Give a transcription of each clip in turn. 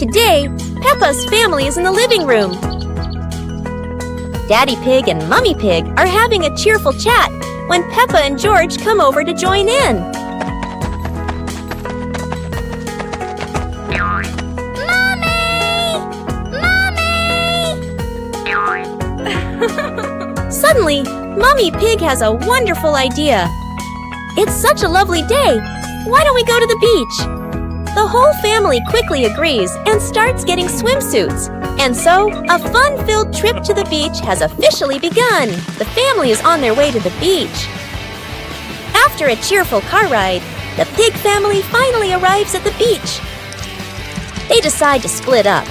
Today, Peppa's family is in the living room. Daddy Pig and Mummy Pig are having a cheerful chat when Peppa and George come over to join in. Suddenly, Mummy Pig has a wonderful idea. It's such a lovely day. Why don't we go to the beach? The whole family quickly agrees and starts getting swimsuits. And so, a fun-filled trip to the beach has officially begun. The family is on their way to the beach. After a cheerful car ride, the Pig family finally arrives at the beach. They decide to split up.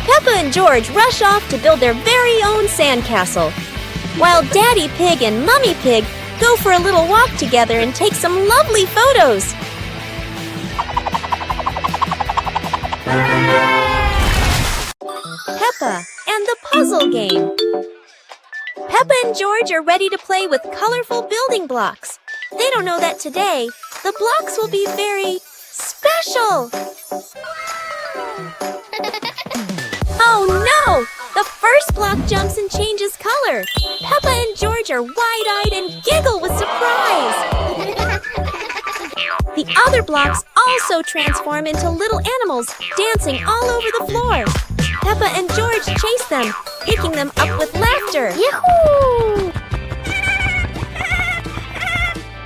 Peppa and George rush off to build their very own sandcastle, while Daddy Pig and Mummy Pig go for a little walk together and take some lovely photos. Peppa and the puzzle game. Peppa and George are ready to play with colorful building blocks. They don't know that today, the blocks will be very special. Oh no! The first block jumps and changes color. Peppa and George are wide-eyed and giggle with surprise. The other blocks also transform into little animals dancing all over the floor. Peppa and George chase them, picking them up with laughter. Yahoo!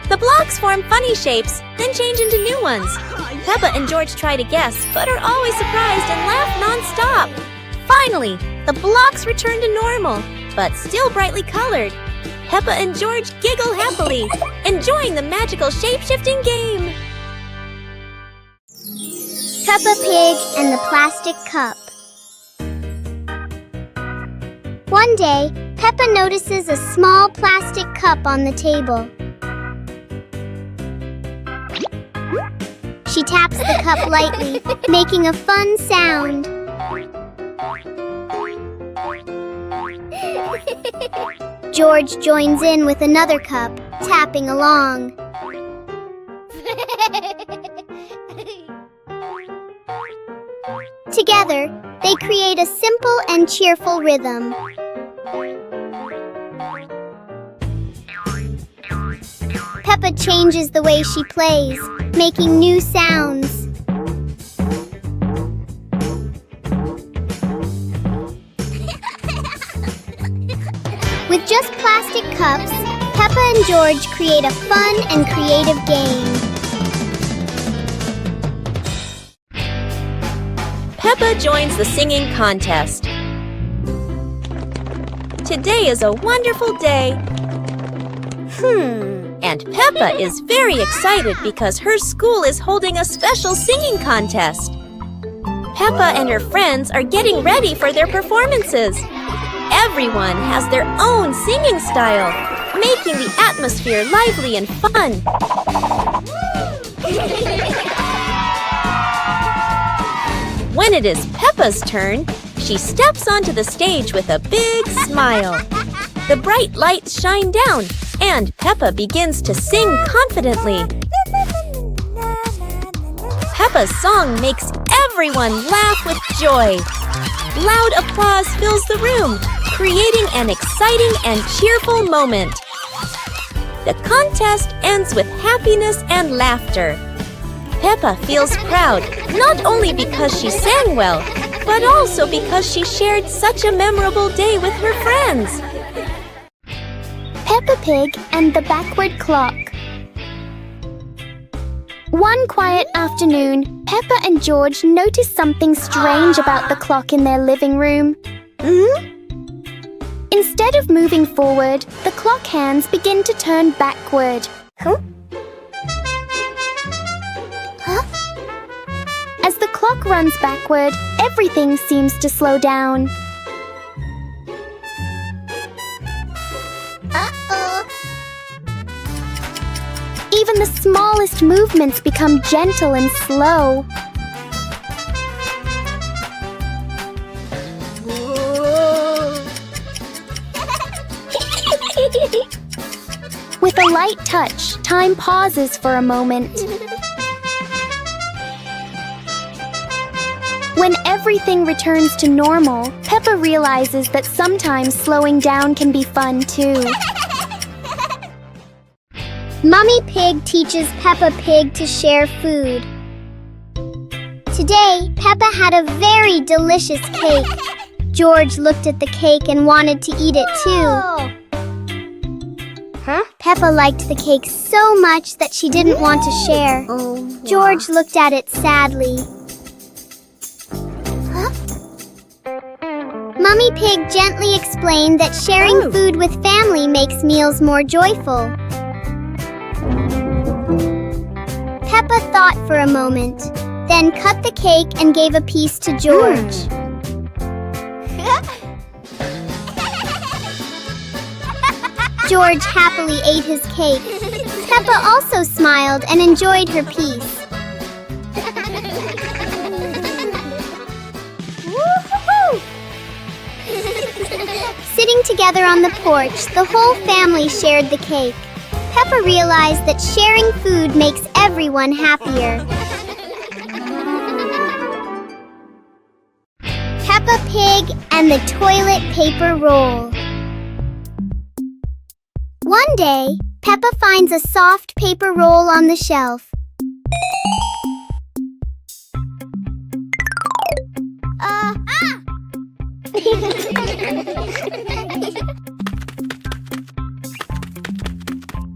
The blocks form funny shapes, then change into new ones. Peppa and George try to guess, but are always surprised and laugh non-stop. Finally, the blocks return to normal, but still brightly colored. Peppa and George giggle happily, enjoying the magical shape-shifting game. Peppa Pig and the Plastic Cup. One day, Peppa notices a small plastic cup on the table. She taps the cup lightly, making a fun sound. George joins in with another cup, tapping along. Together, they create a simple and cheerful rhythm. Peppa changes the way she plays, making new sounds. With just plastic cups, Peppa and George create a fun and creative game. Peppa joins the singing contest. Today is a wonderful day. And Peppa is very excited because her school is holding a special singing contest. Peppa and her friends are getting ready for their performances. Everyone has their own singing style, making the atmosphere lively and fun. When it is Peppa's turn, she steps onto the stage with a big smile. The bright lights shine down, and Peppa begins to sing confidently. Peppa's song makes everyone laugh with joy. Loud applause fills the room, creating an exciting and cheerful moment. The contest ends with happiness and laughter. Peppa feels proud, not only because she sang well, but also because she shared such a memorable day with her friends. Peppa Pig and the Backward Clock. One quiet afternoon, Peppa and George noticed something strange about the clock in their living room. Instead of moving forward, the clock hands begin to turn backward. As the clock runs backward, everything seems to slow down. Even the smallest movements become gentle and slow. With a light touch, time pauses for a moment. When everything returns to normal, Peppa realizes that sometimes slowing down can be fun too. Mummy Pig teaches Peppa Pig to share food. Today, Peppa had a very delicious cake. George looked at the cake and wanted to eat it too. Peppa liked the cake so much that she didn't want to share. George looked at it sadly. Mummy Pig gently explained that sharing food with family makes meals more joyful. Peppa thought for a moment, then cut the cake and gave a piece to George. George happily ate his cake. Peppa also smiled and enjoyed her piece. Sitting together on the porch, the whole family shared the cake. Peppa realized that sharing food makes everyone happier. Peppa Pig and the toilet paper roll. One day, Peppa finds a soft paper roll on the shelf.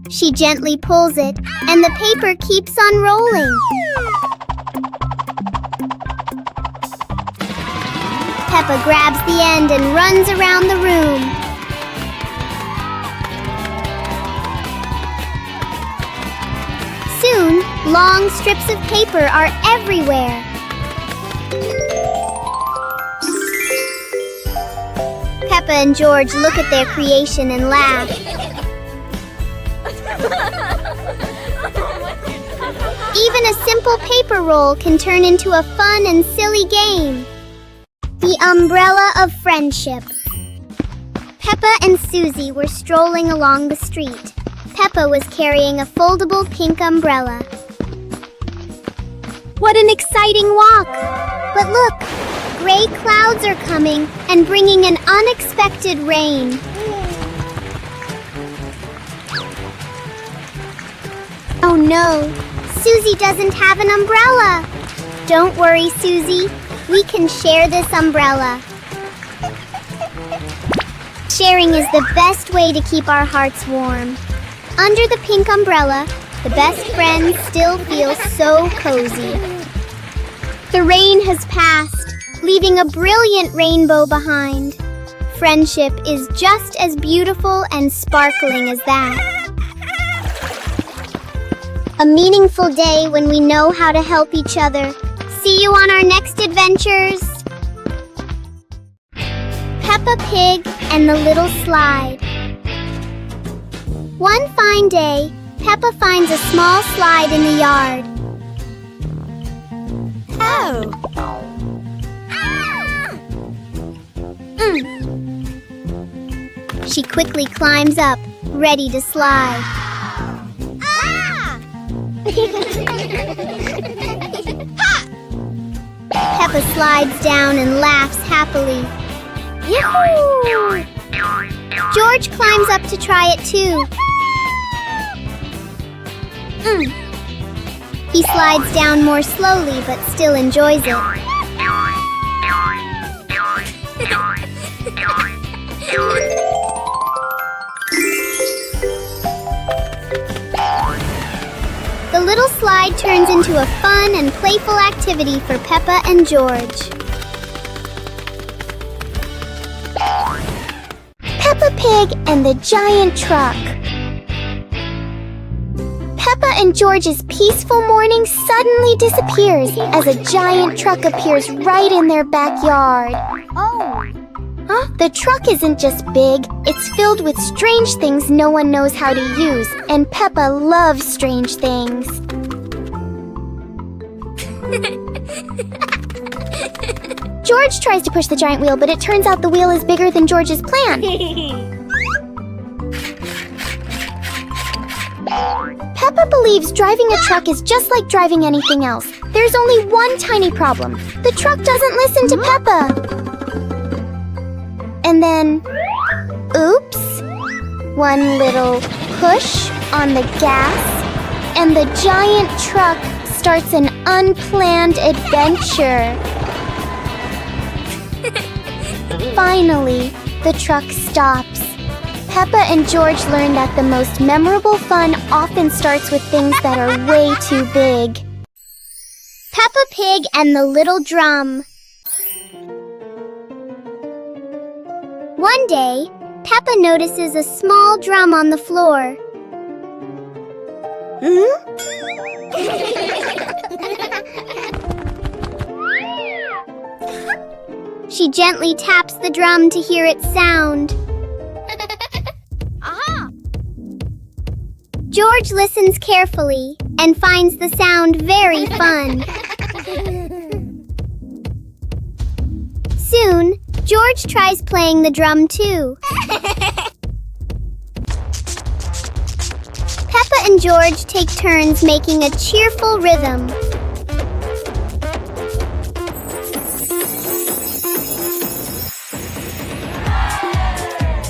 She gently pulls it, and the paper keeps on rolling. Peppa grabs the end and runs around the room. Soon, long strips of paper are everywhere. Peppa and George look at their creation and laugh. Even a simple paper roll can turn into a fun and silly game. The umbrella of friendship. Peppa and Susie were strolling along the street. Peppa was carrying a foldable pink umbrella. What an exciting walk! But look, gray clouds are coming and bringing an unexpected rain. Oh no, Susie doesn't have an umbrella. Don't worry, Susie. We can share this umbrella. Sharing is the best way to keep our hearts warm. Under the pink umbrella, the best friends still feel so cozy. The rain has passed, leaving a brilliant rainbow behind. Friendship is just as beautiful and sparkling as that. A meaningful day when we know how to help each other. See you on our next adventures. Peppa Pig and the Little Slide. One fine day, Peppa finds a small slide in the yard. She quickly climbs up, ready to slide. Peppa slides down and laughs happily. Yahoo! George climbs up to try it too. He slides down more slowly but still enjoys it. The little slide turns into a fun and playful activity for Peppa and George. Peppa Pig and the giant truck. Peppa and George's peaceful morning suddenly disappears as a giant truck appears right in their backyard. The truck isn't just big, it's filled with strange things no one knows how to use, and Peppa loves strange things. George tries to push the giant wheel, but it turns out the wheel is bigger than George's plan. Peppa Peppa believes driving a truck is just like driving anything else. There's only one tiny problem. The truck doesn't listen to Peppa. And then, oops, one little push on the gas, and the giant truck starts an unplanned adventure. Finally, the truck stops. Peppa and George learn that the most memorable fun often starts with things that are way too big. Peppa Pig and the Little Drum. One day, Peppa notices a small drum on the floor. She gently taps the drum to hear its sound. George listens carefully and finds the sound very fun. Soon, George tries playing the drum too. Peppa and George take turns making a cheerful rhythm.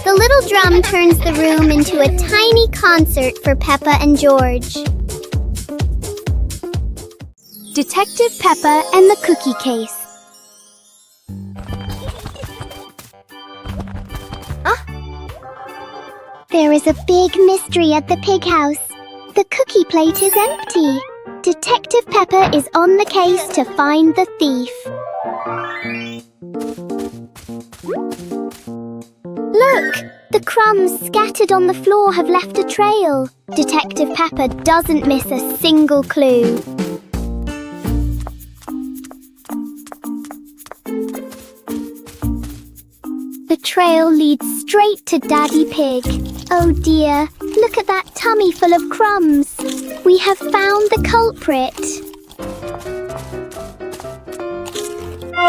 The little drum turns the room into a tiny concert for Peppa and George. Detective Peppa and the Cookie Case. There is a big mystery at the pig house. The cookie plate is empty. Detective Peppa is on the case to find the thief. Look! The crumbs scattered on the floor have left a trail. Detective Peppa doesn't miss a single clue. The trail leads straight to Daddy Pig. Oh dear, look at that tummy full of crumbs. We have found the culprit.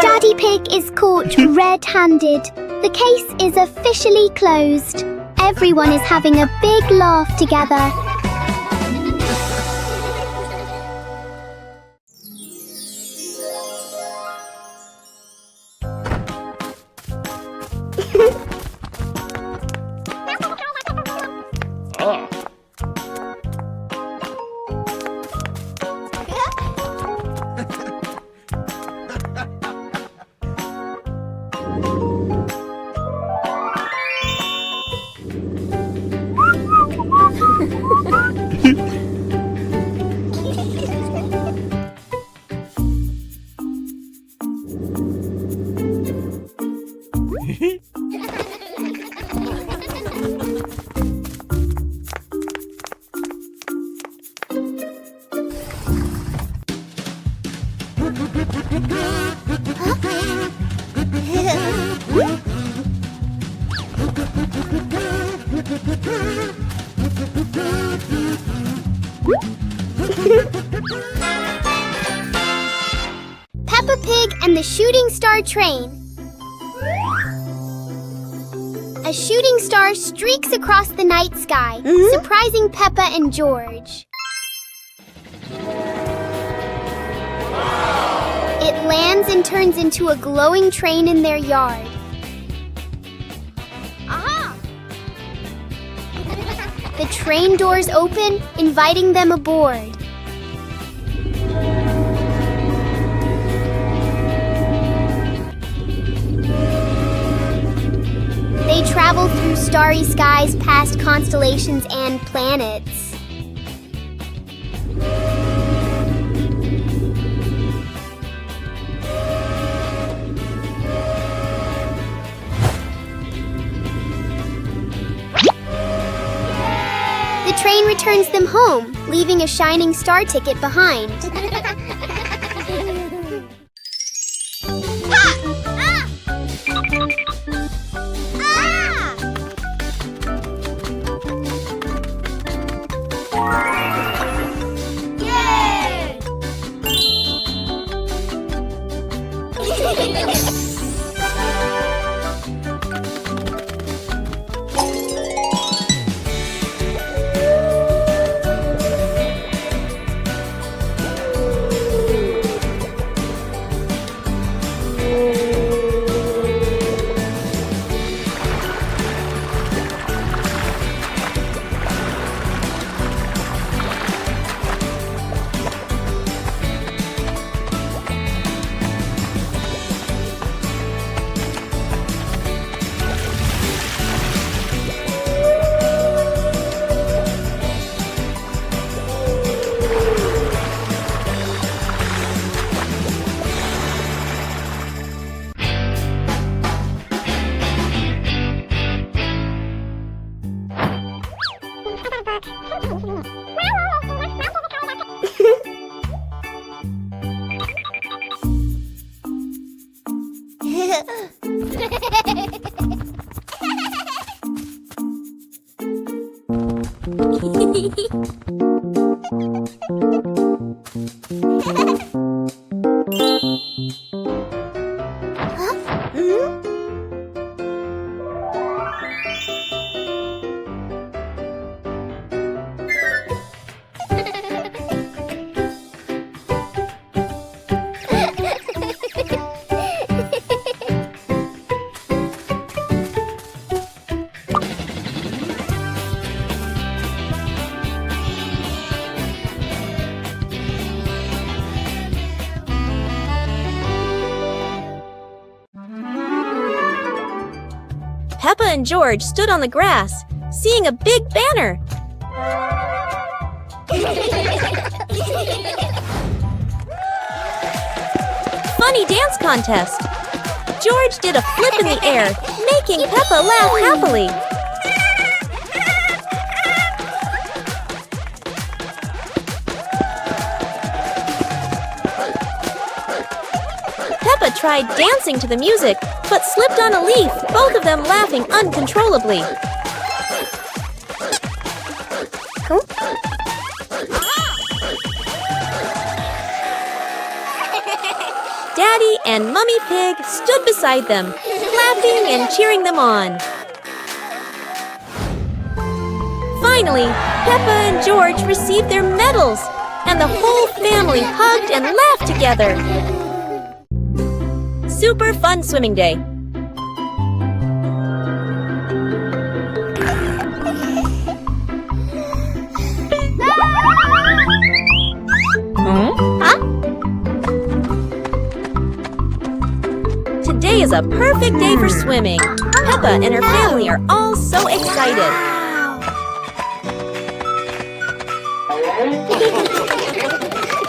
Daddy Pig is caught red-handed. The case is officially closed. Everyone is having a big laugh together. Peppa Pig and the Shooting Star Train. A shooting star streaks across the night sky, surprising Peppa and George. It lands and turns into a glowing train in their yard. The train doors open, inviting them aboard. They travel through starry skies past constellations and planets. The train returns them home, leaving a shining star ticket behind. Peppa and George stood on the grass, seeing a big banner. Funny dance contest. George did a flip in the air, making Peppa laugh happily. Peppa tried dancing to the music, but slipped on a leaf, both of them laughing uncontrollably. Daddy and Mummy Pig stood beside them, clapping and cheering them on. Finally, Peppa and George received their medals, and the whole family hugged and laughed together. Super fun swimming day. Today is a perfect day for swimming. Peppa and her family are all so excited.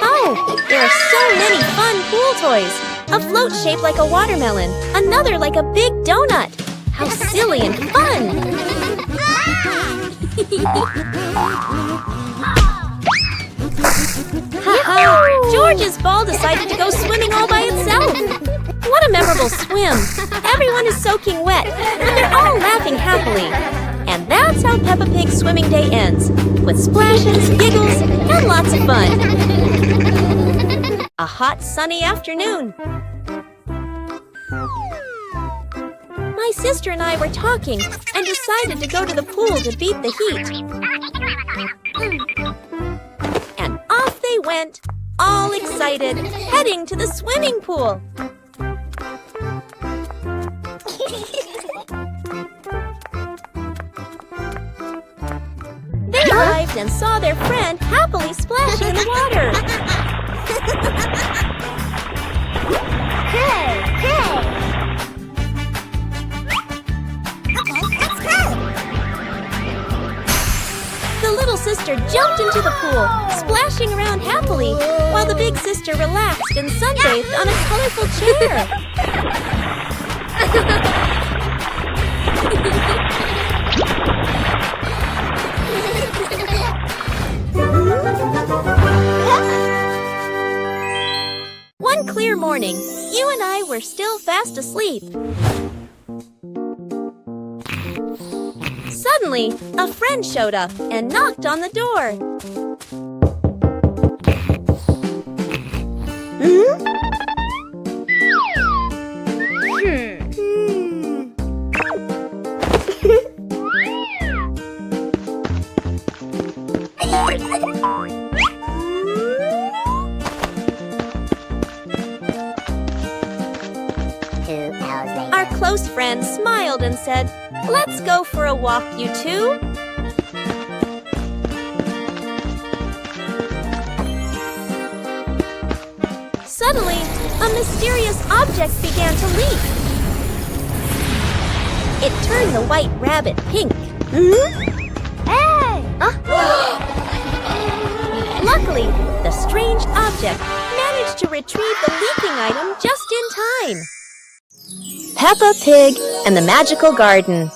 Oh, there are so many fun pool toys. A float shaped like a watermelon, another like a big donut. How silly and fun! Ha-ha! George's ball decided to go swimming all by itself. What a memorable swim! Everyone is soaking wet, but they're all laughing happily. And that's how Peppa Pig's swimming day ends, with splashes, giggles, and lots of fun. A hot, sunny afternoon. My sister and I were talking and decided to go to the pool to beat the heat. And off they went, all excited, heading to the swimming pool. They arrived and saw their friend happily splashing in the water. Hey, hey! Let's go! The little sister jumped into the pool, splashing around happily, while the big sister relaxed and sunbathed on a colorful chair. One clear morning, you and I were still fast asleep. Suddenly, a friend showed up and knocked on the door. Our close friend smiled and said, "Let's go for a walk, you two." Suddenly, a mysterious object began to leak. It turned the white rabbit pink. Hey! Luckily, the strange object managed to retrieve the leaking item just in time. Peppa Pig and the Magical Garden.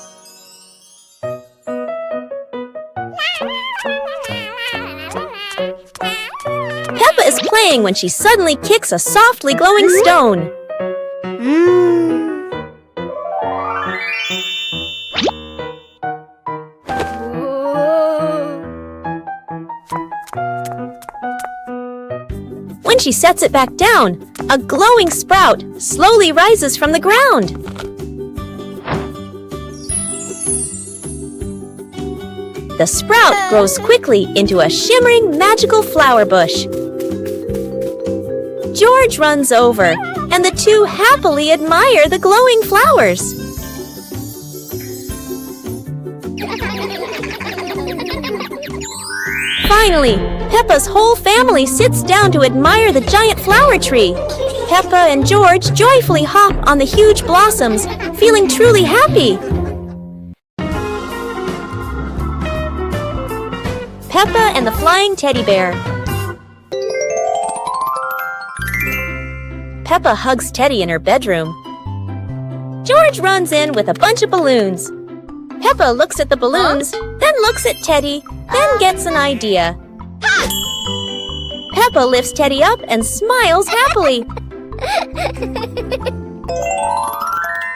Peppa is playing when she suddenly kicks a softly glowing stone. she sets it back down, a glowing sprout slowly rises from the ground. The sprout grows quickly into a shimmering magical flower bush. George runs over, and the two happily admire the glowing flowers. Finally, Peppa's whole family sits down to admire the giant flower tree. Peppa and George joyfully hop on the huge blossoms, feeling truly happy. Peppa and the Flying Teddy Bear. Peppa hugs Teddy in her bedroom. George runs in with a bunch of balloons. Peppa looks at the balloons, then looks at Teddy, then gets an idea. Peppa lifts Teddy up and smiles happily.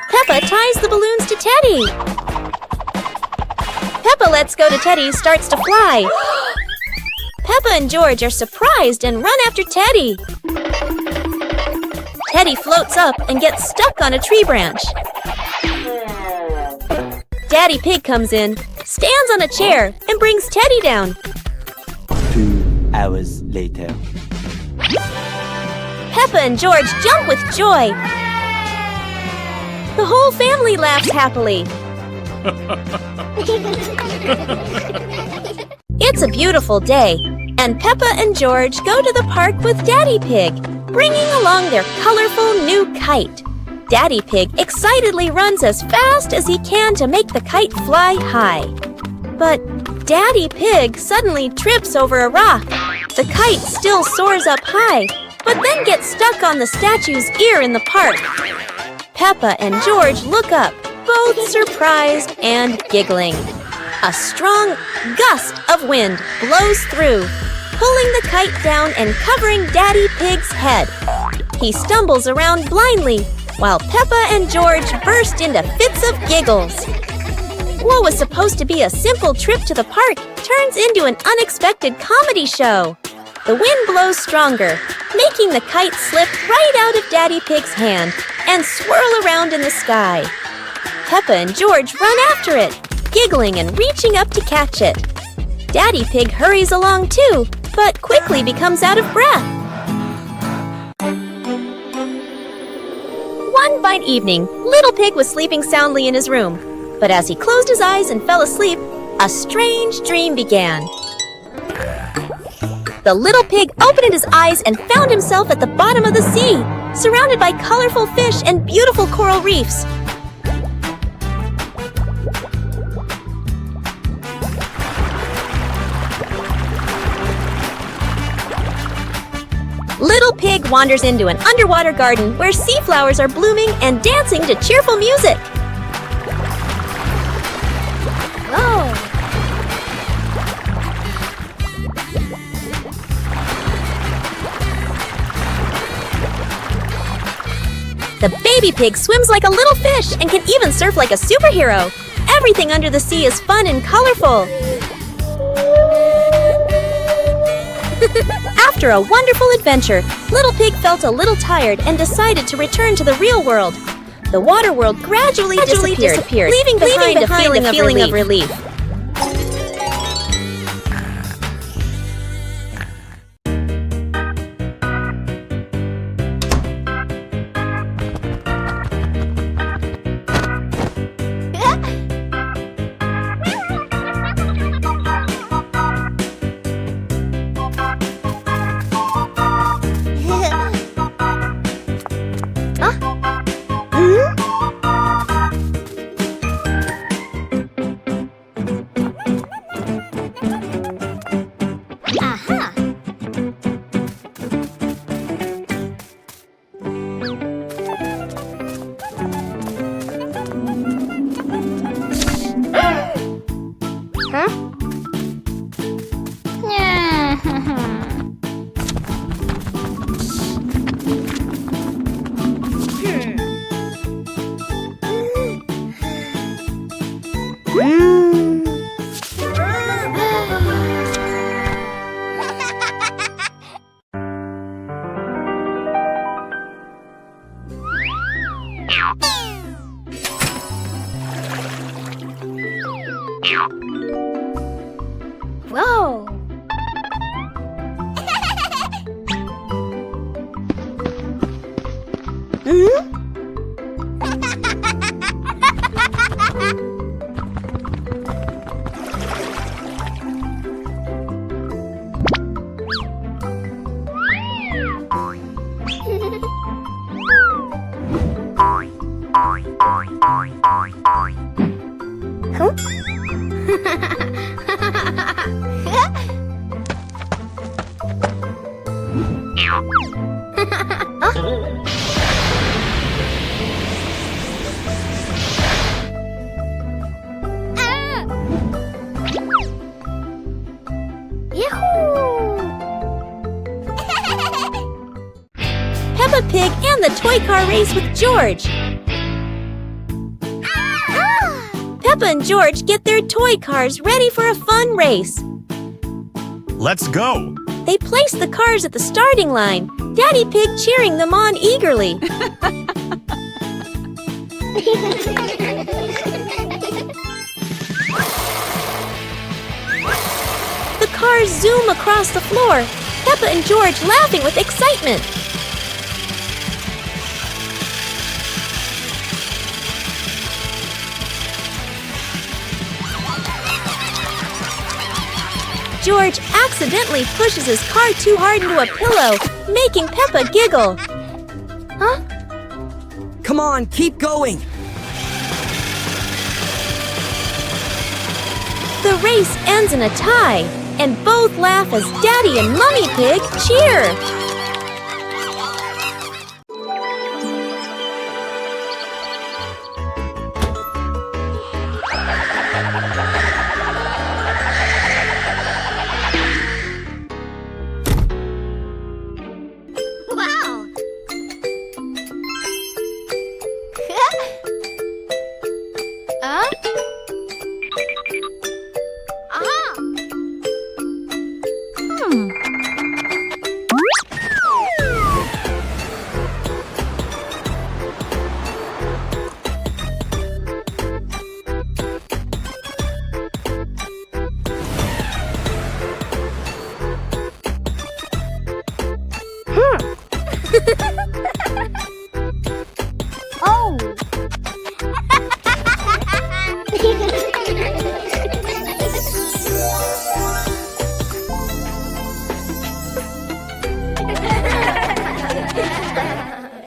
Peppa ties the balloons to Teddy. Peppa lets go to Teddy, starts to fly. Peppa and George are surprised and run after Teddy. Teddy floats up and gets stuck on a tree branch. Daddy Pig comes in, stands on a chair, and brings Teddy down. 2 hours later. Peppa and George jump with joy. The whole family laughs happily. It's a beautiful day, and Peppa and George go to the park with Daddy Pig, bringing along their colorful new kite. Daddy Pig excitedly runs as fast as he can to make the kite fly high. But Daddy Pig suddenly trips over a rock. The kite still soars up high, but then gets stuck on the statue's ear in the park. Peppa and George look up, both surprised and giggling. A strong gust of wind blows through, pulling the kite down and covering Daddy Pig's head. He stumbles around blindly, while Peppa and George burst into fits of giggles. What was supposed to be a simple trip to the park turns into an unexpected comedy show. The wind blows stronger, making the kite slip right out of Daddy Pig's hand and swirl around in the sky. Peppa and George run after it, giggling and reaching up to catch it. Daddy Pig hurries along too, but quickly becomes out of breath. One fine evening, Little Pig was sleeping soundly in his room. But as he closed his eyes and fell asleep, a strange dream began. The little pig opened his eyes and found himself at the bottom of the sea, surrounded by colorful fish and beautiful coral reefs. Little Pig wanders into an underwater garden where sea flowers are blooming and dancing to cheerful music. Oh! The baby pig swims like a little fish and can even surf like a superhero. Everything under the sea is fun and colorful. After a wonderful adventure, Little Pig felt a little tired and decided to return to the real world. The water world gradually disappeared, leaving behind a feeling of relief. Peppa Pig and the toy car race with George. Peppa and George get their toy cars ready for a fun race. Let's go! They place the cars at the starting line, Daddy Pig cheering them on eagerly. The cars zoom across the floor, Peppa and George laughing with excitement. George accidentally pushes his car too hard into a pillow, making Peppa giggle. Huh? Come on, keep going! The race ends in a tie, and both laugh as Daddy and Mummy Pig cheer.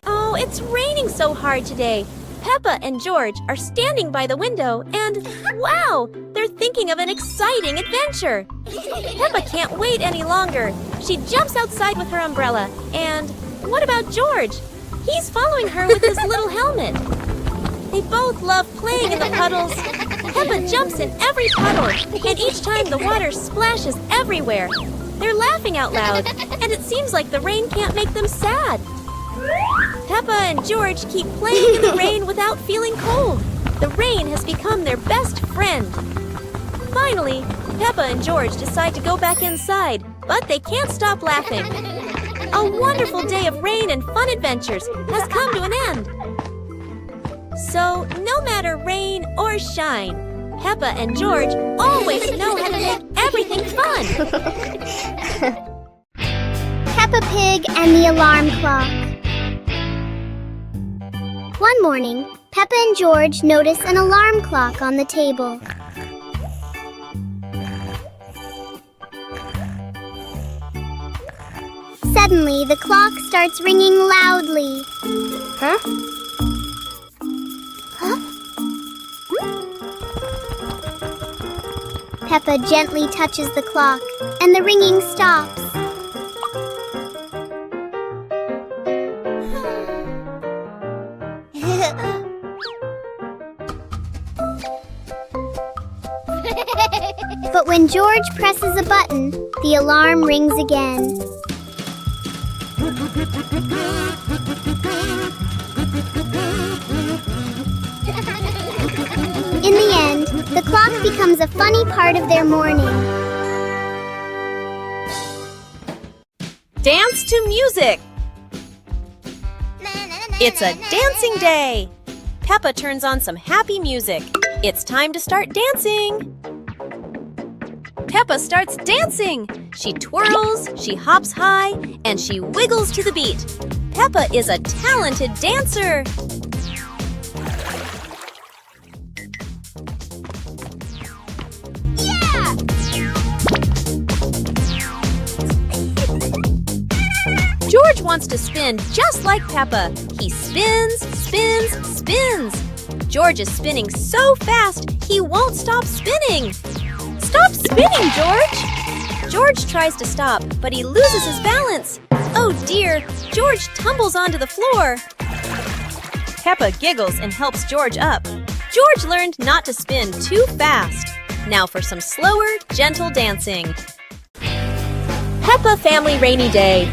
Oh, it's raining so hard today. Peppa and George are standing by the window and, wow, they're thinking of an exciting adventure. Peppa can't wait any longer. She jumps outside with her umbrella. And what about George? He's following her with his little helmet. They both love playing in the puddles. Peppa jumps in every puddle, and each time the water splashes everywhere. They're laughing out loud, and it seems like the rain can't make them sad. Peppa and George keep playing in the rain without feeling cold. The rain has become their best friend. Finally, Peppa and George decide to go back inside, but they can't stop laughing. A wonderful day of rain and fun adventures has come to an end. So, no matter rain or shine, Peppa and George always know how to make everything fun. Peppa Pig and the alarm clock. One morning, Peppa and George notice an alarm clock on the table. Suddenly, the clock starts ringing loudly. Huh? Peppa gently touches the clock, and the ringing stops. But when George presses a button, the alarm rings again. In the end, the clock becomes a funny part of their morning. Dance to music! It's a dancing day! Peppa turns on some happy music. It's time to start dancing! Peppa starts dancing! She twirls, she hops high, and she wiggles to the beat. Peppa is a talented dancer! Yeah! George wants to spin just like Peppa. He spins, spins, spins. George is spinning so fast, he won't stop spinning. Stop spinning, George! George tries to stop, but he loses his balance. Oh dear, George tumbles onto the floor. Peppa giggles and helps George up. George learned not to spin too fast. Now for some slower, gentle dancing. Peppa Family Rainy Day.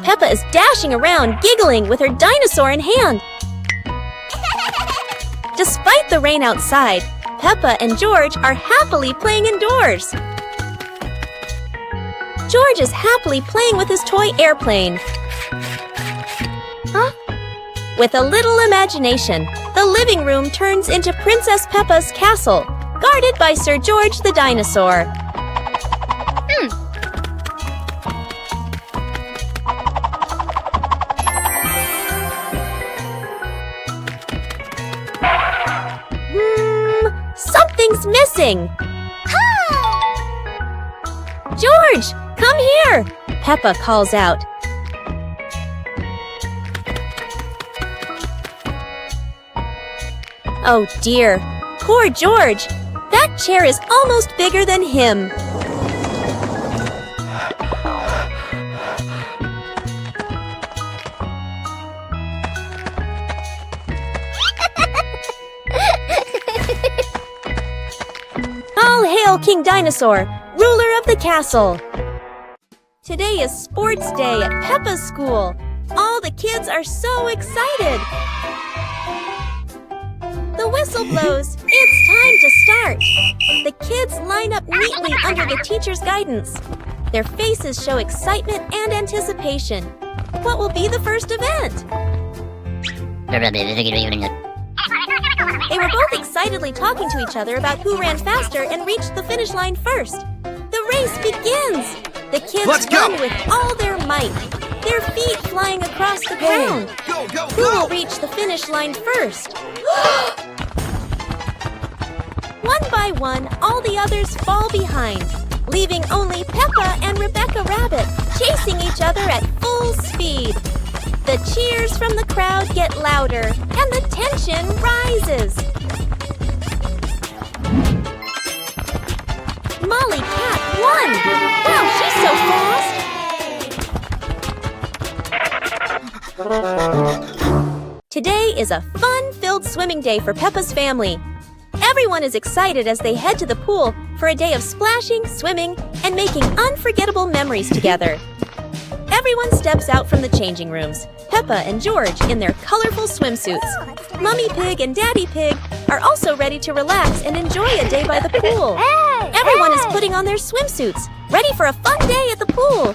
Peppa is dashing around, giggling with her dinosaur in hand. Despite the rain outside, Peppa and George are happily playing indoors. George is happily playing with his toy airplane. With a little imagination, the living room turns into Princess Peppa's castle, guarded by Sir George the dinosaur. Something's missing! George, come here! Peppa calls out. Oh dear, poor George! That chair is almost bigger than him. All hail King Dinosaur, ruler of the castle! Today is sports day at Peppa's school. All the kids are so excited. The whistle blows. It's time to start. The kids line up neatly under the teacher's guidance. Their faces show excitement and anticipation. What will be the first event? They were both excitedly talking to each other about who ran faster and reached the finish line first. The race begins! The kids run with all their might, their feet flying across the ground. Who will reach the finish line first? One by one, all the others fall behind, leaving only Peppa and Rebecca Rabbit chasing each other at full speed. The cheers from the crowd get louder, and the tension rises. Molly Cat won! Wow, she's so fast! Today is a fun-filled swimming day for Peppa's family. Everyone is excited as they head to the pool for a day of splashing, swimming, and making unforgettable memories together. Everyone steps out from the changing rooms, Peppa and George in their colorful swimsuits. Mummy Pig and Daddy Pig are also ready to relax and enjoy a day by the pool. Everyone is putting on their swimsuits, ready for a fun day at the pool.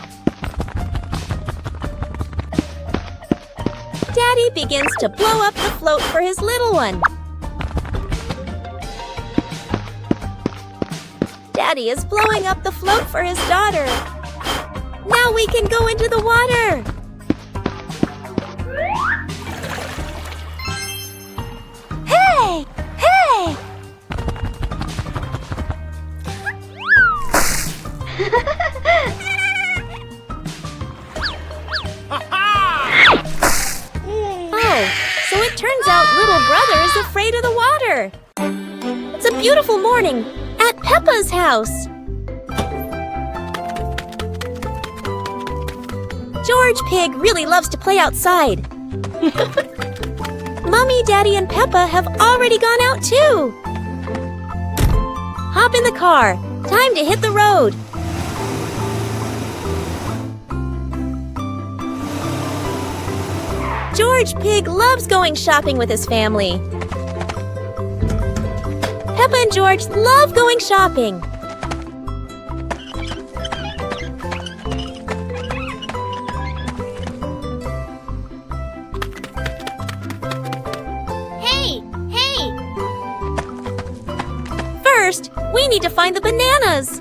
Daddy begins to blow up the float for his little one. Daddy is blowing up the float for his daughter. Now we can go into the water. Hey! Hey! Oh, so it turns out little brother is afraid of the water. It's a beautiful morning at Peppa's house. George Pig really loves to play outside. Mummy, Daddy, and Peppa have already gone out too. Hop in the car. Time to hit the road. George Pig loves going shopping with his family. Peppa and George love going shopping. First, we need to find the bananas.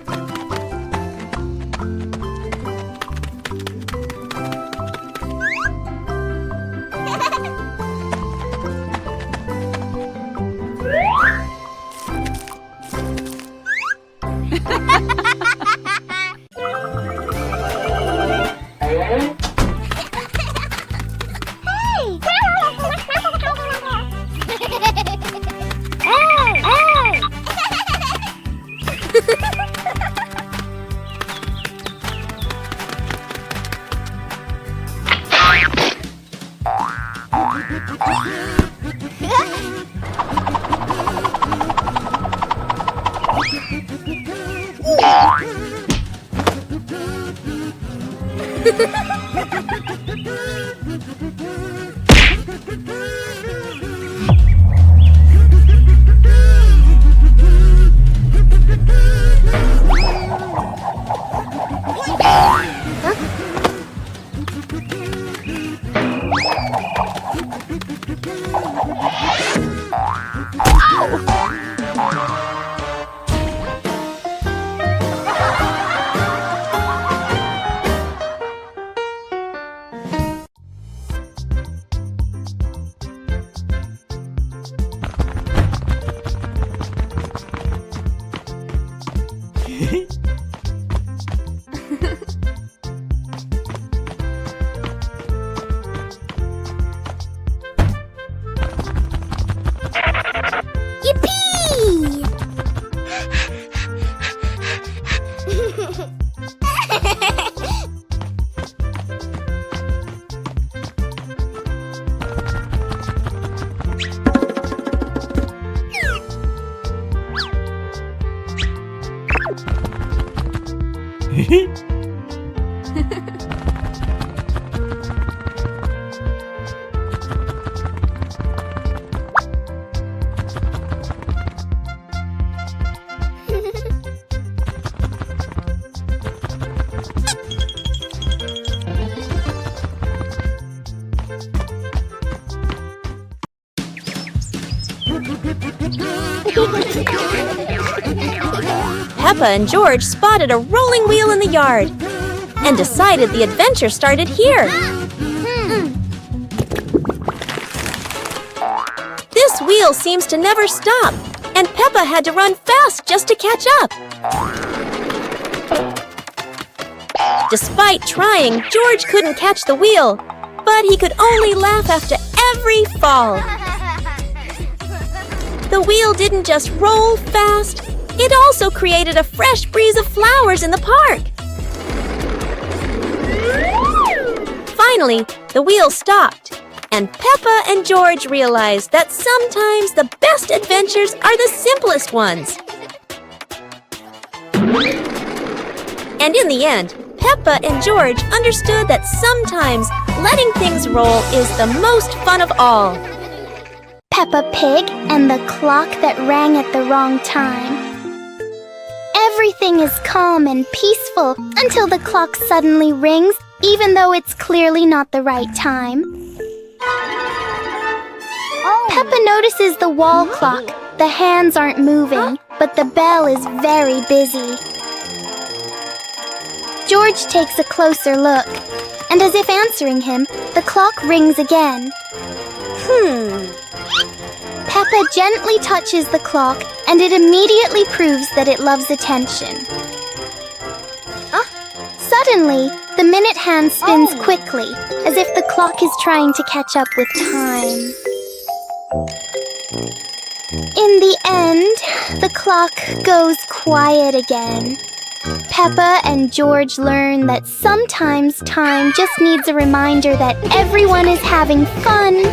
Yippee! Peppa and George spotted a rolling wheel in the yard and decided the adventure started here. This wheel seems to never stop, and Peppa had to run fast just to catch up. Despite trying, George couldn't catch the wheel, but he could only laugh after every fall. The wheel didn't just roll fast, it also created a fresh breeze of flowers in the park. Finally, the wheel stopped, and Peppa and George realized that sometimes the best adventures are the simplest ones. And in the end, Peppa and George understood that sometimes letting things roll is the most fun of all. Peppa Pig and the clock that rang at the wrong time. Everything is calm and peaceful until the clock suddenly rings, even though it's clearly not the right time. Peppa notices the wall clock. The hands aren't moving, but the bell is very busy. George takes a closer look, and as if answering him, the clock rings again. Peppa gently touches the clock, and it immediately proves that it loves attention. Suddenly, the minute hand spins quickly, as if the clock is trying to catch up with time. In the end, the clock goes quiet again. Peppa and George learn that sometimes time just needs a reminder that everyone is having fun